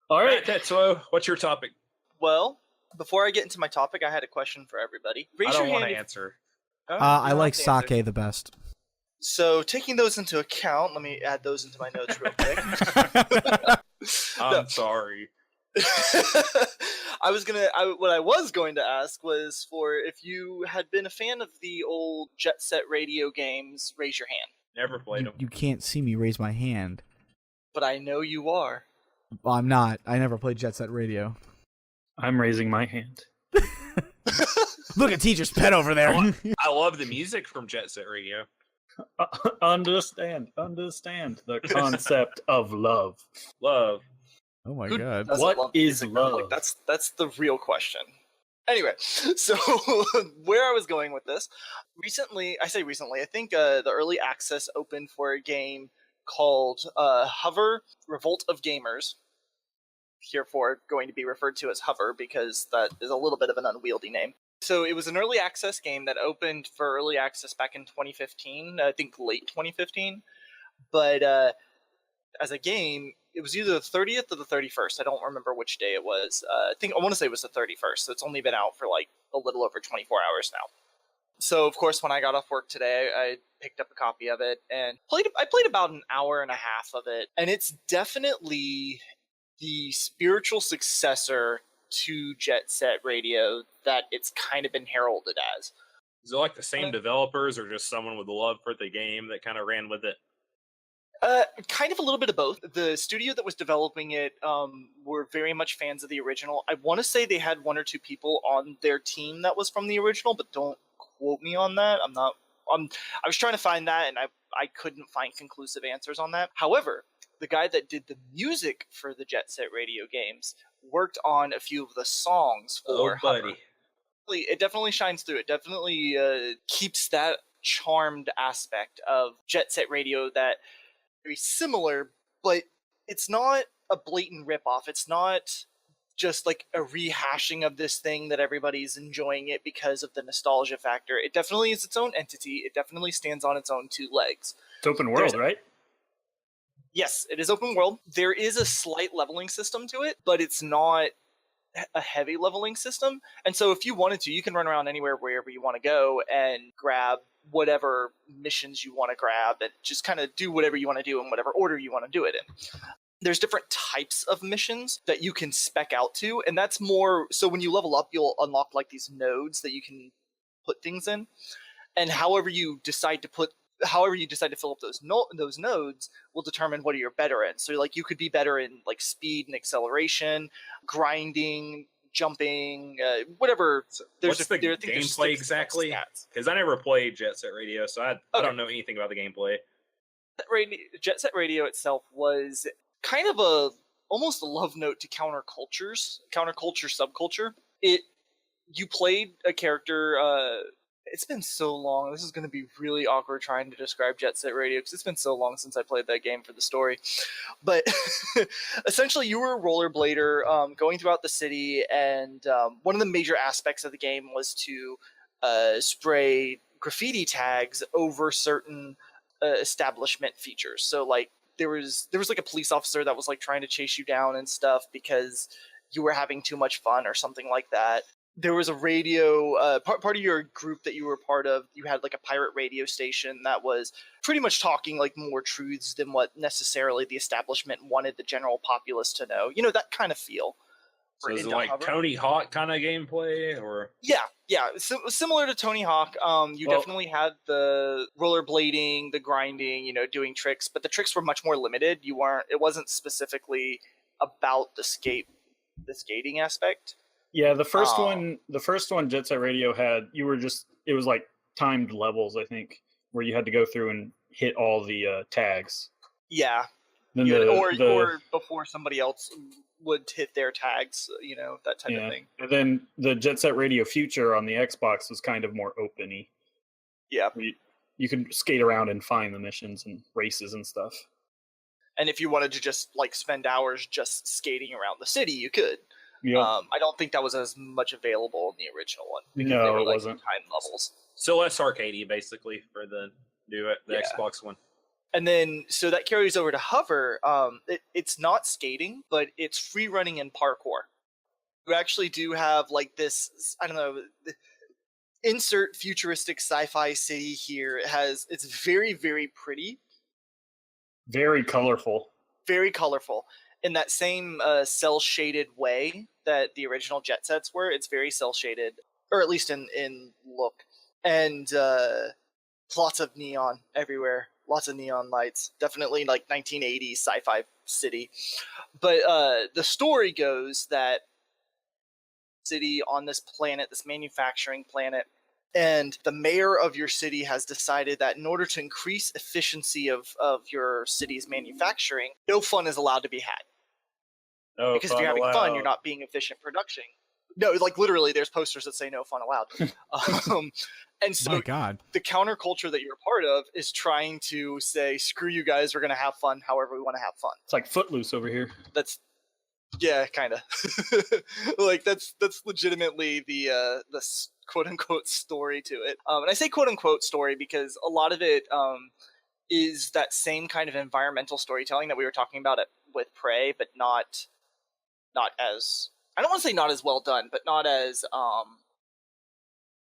All Right, right. Tetsuo, what's your topic? Well, before I get into my topic, I had a question for everybody. I Raise don't your want hand to if- answer. Oh, you I don't like have to answer. sake the best. So, taking those into account, let me add those into my notes real quick. I'm sorry. What I was going to ask was for if you had been a fan of the old Jet Set Radio games, raise your hand. Never played them. You can't see me raise my hand. But I know you are. Well, I'm not. I never played Jet Set Radio. I'm raising my hand. Look at Teacher's pet over there. I love the music from Jet Set Radio. Understand the concept of love. Love. Oh my Who god. doesn't What love is music? love? Like, that's the real question. Anyway, so where I was going with this, I think the early access opened for a game called Hover Revolt of Gamers, herefore going to be referred to as Hover because that is a little bit of an unwieldy name. So it was an early access game that opened for early access back in 2015, I think late 2015, but as a game, it was either the 30th or the 31st. I don't remember which day it was. I want to say it was the 31st, so it's only been out for like a little over 24 hours now. So, of course, when I got off work today, I picked up a copy of it and I played about an hour and a half of it, and it's definitely the spiritual successor to Jet Set Radio that it's kind of been heralded as. Is it like the same developers or just someone with a love for the game that kind of ran with it? Kind of a little bit of both. The studio that was developing it were very much fans of the original. I want to say they had one or two people on their team that was from the original, but don't quote me on that. I was trying to find that, and I couldn't find conclusive answers on that. However, the guy that did the music for the Jet Set Radio games worked on a few of the songs for Hover. Buddy. It definitely shines through. It definitely keeps that charmed aspect of Jet Set Radio that very similar, but it's not a blatant ripoff. It's not just like a rehashing of this thing that everybody's enjoying it because of the nostalgia factor. It definitely is its own entity. It definitely stands on its own two legs. It's open world, right? Yes, it is open world. There is a slight leveling system to it, but it's not a heavy leveling system. And so if you wanted to, you can run around anywhere, wherever you want to go and grab whatever missions you want to grab and just kind of do whatever you want to do in whatever order you want to do it in. There's different types of missions that you can spec out to, and that's more so when you level up, you'll unlock like these nodes that you can put things in, and however you decide to fill up those nodes will determine what you're better in. So like you could be better in like speed and acceleration, grinding, jumping, whatever. What's the gameplay exactly? Because I never played Jet Set Radio, so I don't know anything about the gameplay. Jet Set Radio itself was kind of almost a love note to counterculture subculture. You played a character. It's been so long. This is going to be really awkward trying to describe Jet Set Radio because it's been so long since I played that game for the story. But essentially, you were a rollerblader going throughout the city, and one of the major aspects of the game was to spray graffiti tags over certain establishment features. So, like, there was like a police officer that was like trying to chase you down and stuff because you were having too much fun or something like that. There was a radio, part of your group that you were part of, you had like a pirate radio station that was pretty much talking like more truths than what necessarily the establishment wanted the general populace to know. You know, that kind of feel. So is it like Tony Hawk kind of gameplay? Or Yeah. Similar to Tony Hawk, definitely had the rollerblading, the grinding, doing tricks, but the tricks were much more limited. It wasn't specifically about the skating aspect. Yeah, the first one Jet Set Radio had, it was like timed levels, I think, where you had to go through and hit all the tags. Yeah. Then or before somebody else would hit their tags, that type of thing. And then the Jet Set Radio Future on the Xbox was kind of more open-y. Yeah. You could skate around and find the missions and races and stuff. And if you wanted to just like spend hours just skating around the city, you could. Yeah. I don't think that was as much available in the original one. No, it wasn't. Time levels. So less arcadey, basically, for the Xbox one. And then, so that carries over to hover. It's not skating, but it's free running and parkour. You actually do have like this, I don't know, insert futuristic sci-fi city here. It's very, very pretty. Very colorful. Very colorful. In that same cel-shaded way that the original Jet Sets were. It's very cel-shaded, or at least in look. And lots of neon everywhere. Lots of neon lights. Definitely like 1980s sci-fi city. But the story goes that city on this planet, this manufacturing planet, and the mayor of your city has decided that in order to increase efficiency of your city's manufacturing, no fun is allowed to be had. No Because if you're having fun, you're not being efficient production. No, like literally, there's posters that say no fun allowed. And so My God. the counterculture that you're a part of is trying to say, screw you guys, we're going to have fun however we want to have fun. It's like Footloose over here. Yeah, kind of. Like that's legitimately the quote unquote story to it. And I say quote unquote story because a lot of it is that same kind of environmental storytelling that we were talking about with Prey, but not as, I don't want to say not as well done, but not as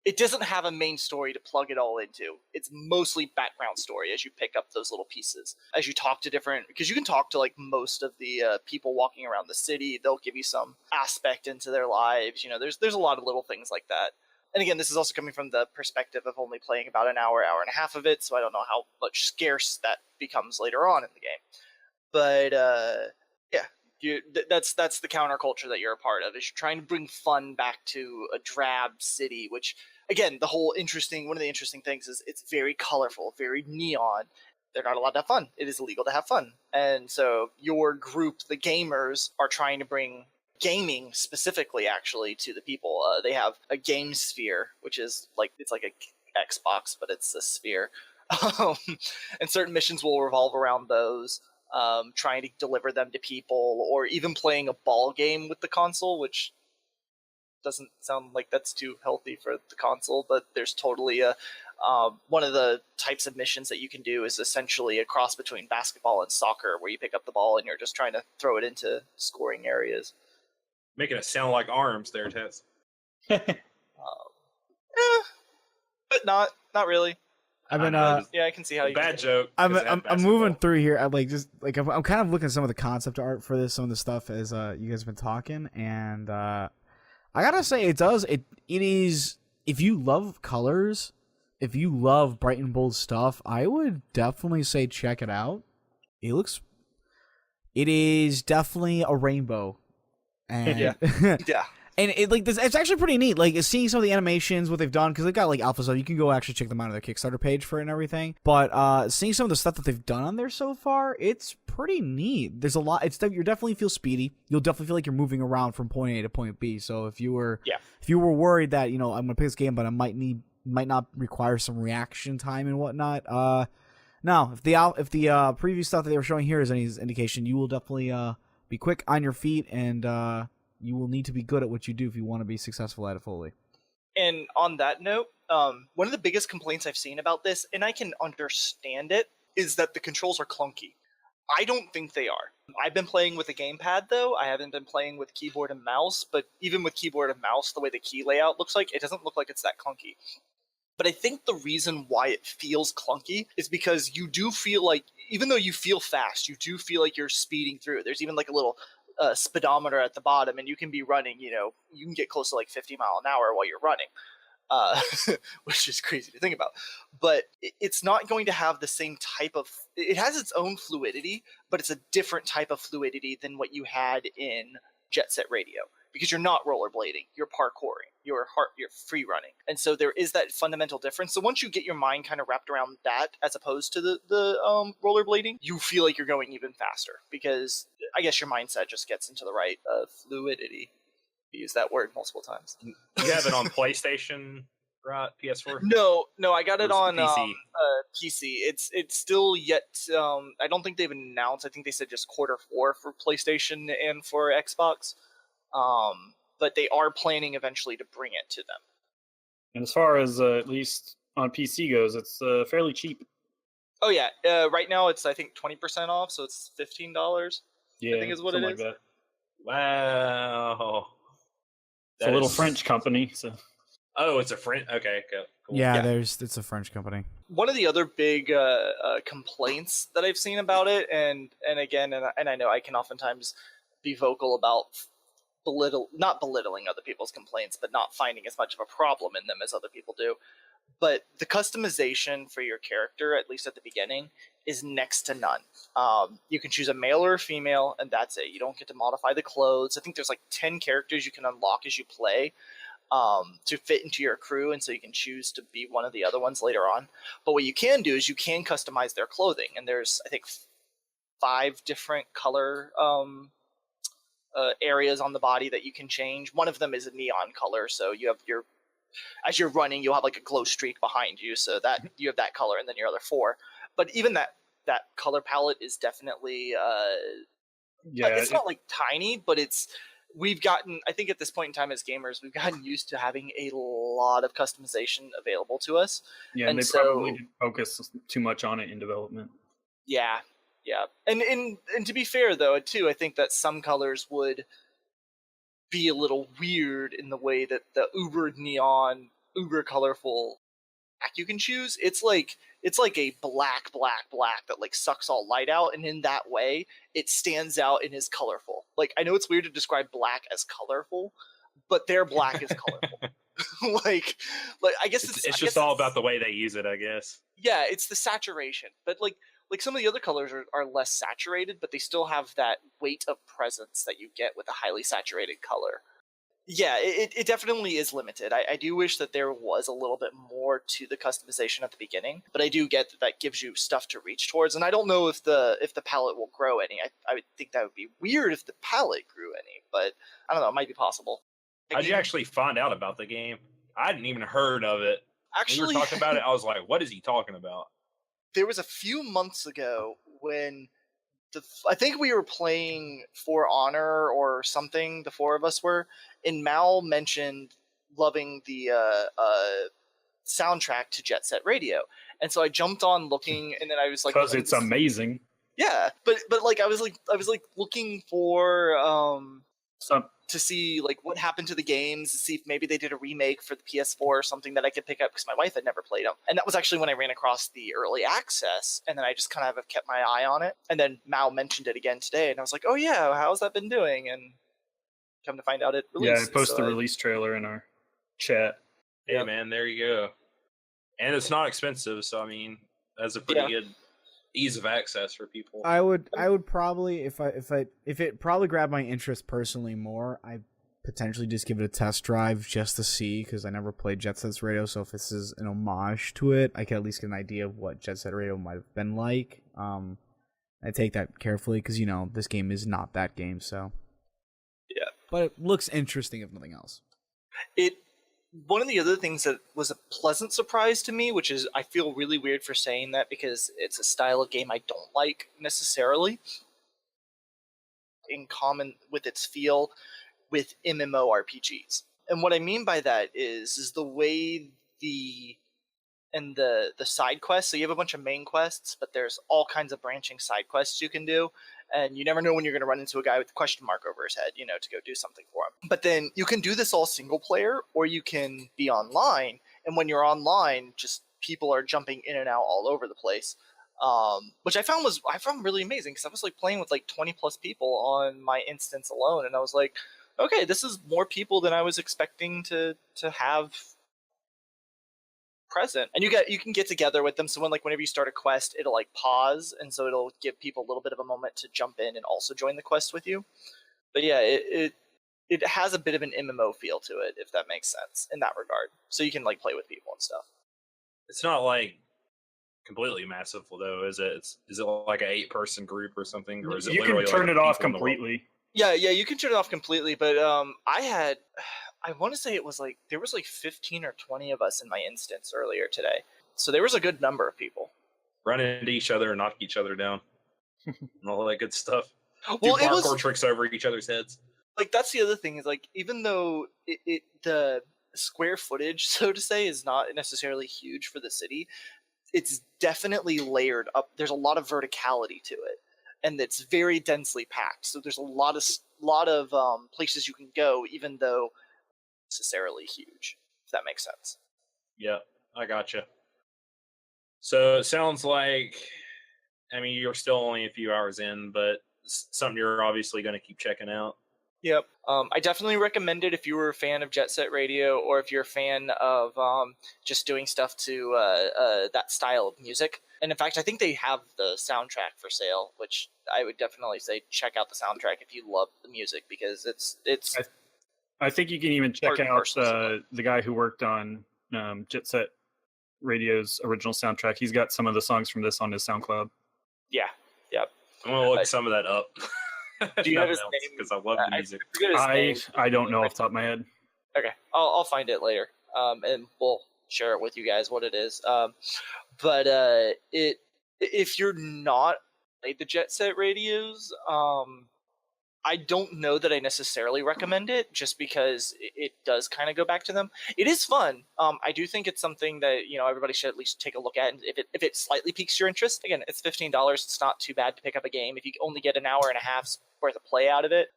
it doesn't have a main story to plug it all into. It's mostly background story as you pick up those little pieces. As you talk to different, because you can talk to like most of the people walking around the city. They'll give you some aspect into their lives. You know, there's a lot of little things like that. And again, this is also coming from the perspective of only playing about an hour and a half of it, so I don't know how much scarce that becomes later on in the game. But yeah, that's the counterculture that you're a part of. Is you're trying to bring fun back to a drab city, which again, one of the interesting things is it's very colorful, very neon. They're not allowed to have fun. It is illegal to have fun. And so your group, the gamers, are trying to bring gaming specifically actually to the people. They have a game sphere, which is like, it's like a Xbox, but it's a sphere. And certain missions will revolve around those. Trying to deliver them to people, or even playing a ball game with the console, which doesn't sound like that's too healthy for the console, but there's totally a one of the types of missions that you can do is essentially a cross between basketball and soccer, where you pick up the ball and you're just trying to throw it into scoring areas. Making it sound like arms there, Tess. But not really. I've been Yeah, I can see how you. Bad joke. I'm moving through here. I'm kind of looking at some of the concept art for this, some of the stuff as you guys have been talking, and I gotta say it is, if you love colors, if you love bright and bold stuff, I would definitely say check it out. It is definitely a rainbow, and Yeah. And it's actually pretty neat. Like seeing some of the animations, what they've done, because they've got like alpha stuff. You can go actually check them out on their Kickstarter page for it and everything. But seeing some of the stuff that they've done on there so far, it's pretty neat. There's a lot. You definitely feel speedy. You'll definitely feel like you're moving around from point A to point B. So if you were worried that I'm gonna play this game, but I might not require some reaction time and whatnot. No, if the preview stuff that they were showing here is any indication, you will definitely be quick on your feet and. You will need to be good at what you do if you want to be successful at it fully. And on that note, one of the biggest complaints I've seen about this, and I can understand it, is that the controls are clunky. I don't think they are. I've been playing with a gamepad, though. I haven't been playing with keyboard and mouse, but even with keyboard and mouse, the way the key layout looks like, it doesn't look like it's that clunky. But I think the reason why it feels clunky is because you do feel like, even though you feel fast, you do feel like you're speeding through. There's even like a little speedometer at the bottom, and you can be running, you can get close to like 50 mile an hour while you're running, which is crazy to think about. But it's not going to have the same type of, it has its own fluidity, but it's a different type of fluidity than what you had in Jet Set Radio, because you're not rollerblading, you're parkouring, you're free running. And so there is that fundamental difference. So once you get your mind kind of wrapped around that, as opposed to the rollerblading, you feel like you're going even faster, because I guess your mindset just gets into the right fluidity. You use that word multiple times. You have it on PlayStation, right? PS4? No, I got it on PC. PC. It's still yet. I don't think they've announced. I think they said just Q4 for PlayStation and for Xbox. But they are planning eventually to bring it to them. And as far as at least on PC goes, it's fairly cheap. Oh yeah, right now it's I think 20% off, so it's $15. Yeah, I think is what it something is. like that. Wow. It's a little French company, so. Oh, it's a French. Okay, cool. Yeah, it's a French company. One of the other big complaints that I've seen about it, and again, and I know I can oftentimes be vocal about not belittling other people's complaints, but not finding as much of a problem in them as other people do. But the customization for your character, at least at the beginning, is next to none. You can choose a male or a female, and that's it. You don't get to modify the clothes. I think there's like 10 characters you can unlock as you play to fit into your crew, and so you can choose to be one of the other ones later on. But what you can do is you can customize their clothing, and there's, I think, 5 different color areas on the body that you can change. One of them is a neon color, so you have as you're running, you'll have like a glow streak behind you, so that you have that color, and then your other 4. But even that color palette is definitely it's not like tiny, but we've gotten, I think at this point in time as gamers, we've gotten used to having a lot of customization available to us. Yeah, and they probably didn't focus too much on it in development. Yeah. And to be fair though, too, I think that some colors would be a little weird in the way that the uber neon, uber colorful black you can choose. It's like a black that like sucks all light out, and in that way it stands out and is colorful. Like, I know it's weird to describe black as colorful, but their black is colorful. like I guess it's just all about the way they use it, I guess. Yeah, it's the saturation. But like some of the other colors are less saturated, but they still have that weight of presence that you get with a highly saturated color. Yeah, it definitely is limited. I do wish that there was a little bit more to the customization at the beginning, but I do get that gives you stuff to reach towards, and I don't know if the palette will grow any. I would think that would be weird if the palette grew any, but I don't know, it might be possible. How'd you actually find out about the game? I hadn't even heard of it. Actually, when you were talking about it, I was like, what is he talking about? There was a few months ago when I think we were playing For Honor or something, the 4 of us were, and Mal mentioned loving the soundtrack to Jet Set Radio. And so I jumped on looking, and then I was like, because it's amazing. Yeah, but like I was like looking for to see like what happened to the games, to see if maybe they did a remake for the PS4 or something that I could pick up, because my wife had never played them. And that was actually when I ran across the early access, and then I just kind of have kept my eye on it. And then Mao mentioned it again today, and I was like, oh yeah, how's that been doing? And come to find out it released. Yeah, I posted the release trailer in our chat. Hey man, there you go. And it's not expensive, so I mean, that's a pretty good ease of access for people. I would probably, if it probably grabbed my interest personally more, I potentially just give it a test drive just to see, because I never played Jet Set Radio, so if this is an homage to it, I can at least get an idea of what Jet Set Radio might have been like. I take that carefully, because this game is not that game, so yeah. But it looks interesting, if nothing else. One of the other things that was a pleasant surprise to me, which is, I feel really weird for saying that because it's a style of game I don't like necessarily, in common with its feel with MMORPGs. And what I mean by that is the way the side quests, so you have a bunch of main quests, but there's all kinds of branching side quests you can do, and you never know when you're going to run into a guy with a question mark over his head, to go do something for him. But then you can do this all single player, or you can be online, and when you're online, just people are jumping in and out all over the place, which I found really amazing, because I was like playing with like 20 plus people on my instance alone, and I was like, okay, this is more people than I was expecting to have present. And you can get together with them, so whenever you start a quest, it'll like pause, and so it'll give people a little bit of a moment to jump in and also join the quest with you. But yeah, it has a bit of an MMO feel to it, if that makes sense, in that regard. So you can like play with people and stuff. It's not like completely massive though, is it? Is it like an 8-person group or something, or is it? You can turn it off completely. Yeah, you can turn it off completely, but I want to say it was like, there was like 15 or 20 of us in my instance earlier today. So there was a good number of people. Run into each other and knock each other down. And all that good stuff. Well, do parkour tricks over each other's heads. Like, that's the other thing, is like, even though the square footage, so to say, is not necessarily huge for the city, it's definitely layered up. There's a lot of verticality to it, and it's very densely packed. So there's a lot of places you can go, even though necessarily huge. If that makes sense. Yeah, I gotcha. So it sounds like, I mean, you're still only a few hours in, but something you're obviously going to keep checking out. Yep. I definitely recommend it if you were a fan of Jet Set Radio, or if you're a fan of just doing stuff to that style of music. And in fact, I think they have the soundtrack for sale, which I would definitely say check out the soundtrack if you love the music, because it's. I think you can even check out the guy who worked on Jet Set Radio's original soundtrack. He's got some of the songs from this on his SoundCloud. Yeah. Yep. I'm gonna look some of that up. Do you have his name? Because I love the music. I don't know off the top of my head. Okay, I'll find it later, and we'll share it with you guys what it is. But if you're not like the Jet Set Radios, I don't know that I necessarily recommend it, just because it does kind of go back to them. It is fun. I do think it's something that everybody should at least take a look at, and if it slightly piques your interest. Again, it's $15. It's not too bad to pick up a game if you only get an hour and a half worth of play out of it.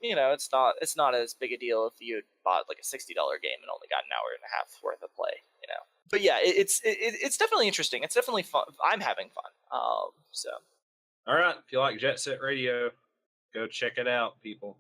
It's not as big a deal if you had bought like a $60 game and only got an hour and a half worth of play. But yeah, it's definitely interesting. It's definitely fun. I'm having fun. So. All right, if you like Jet Set Radio, go check it out, people.